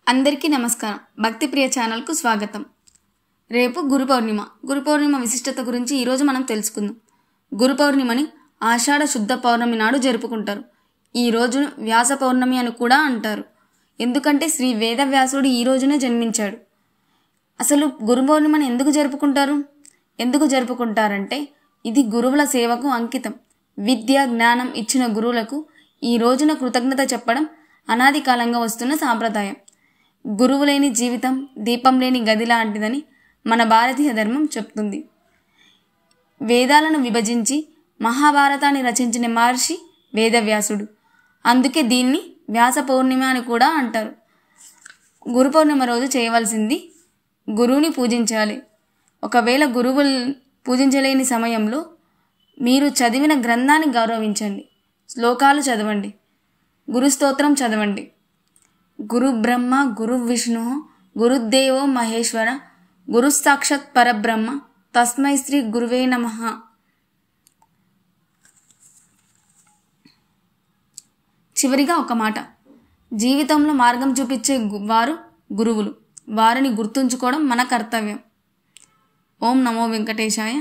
అందరికీ నమస్కారం. భక్తి ప్రియ ఛానల్కు స్వాగతం. రేపు గురు పౌర్ణిమ. గురు పౌర్ణిమ విశిష్టత గురించి ఈరోజు మనం తెలుసుకుందాం. గురు పౌర్ణిమని ఆషాఢ శుద్ధ పౌర్ణమి నాడు జరుపుకుంటారు. ఈ రోజును వ్యాస పౌర్ణమి అని కూడా అంటారు. ఎందుకంటే శ్రీ వేదవ్యాసుడు ఈ రోజునే జన్మించాడు. అసలు గురు పౌర్ణిమని ఎందుకు జరుపుకుంటారంటే ఇది గురువుల సేవకు అంకితం. విద్య జ్ఞానం ఇచ్చిన గురువులకు ఈ రోజున కృతజ్ఞత చెప్పడం అనాది కాలంగా వస్తున్న సాంప్రదాయం. గురువు లేని జీవితం దీపం లేని గది లాంటిదని మన భారతీయ ధర్మం చెప్తుంది. వేదాలను విభజించి మహాభారతాన్ని రచించిన మహర్షి వేదవ్యాసుడు. అందుకే దీన్ని వ్యాస పౌర్ణిమ అని కూడా అంటారు. గురు పౌర్ణిమ రోజు చేయవలసింది గురువుని పూజించాలి. ఒకవేళ గురువులు పూజించలేని సమయంలో మీరు చదివిన గ్రంథాన్ని గౌరవించండి. శ్లోకాలు చదవండి, గురు స్తోత్రం చదవండి. గురు బ్రహ్మ గురు విష్ణు గురుదేవో మహేశ్వర గురు సాక్షాత్ పరబ్రహ్మ తస్మై శ్రీ గురువే నమః. చివరిగా ఒక మాట, జీవితంలో మార్గం చూపించే వారు గురువులు. వారిని గుర్తుంచుకోవడం మన కర్తవ్యం. ఓం నమో వెంకటేశాయ.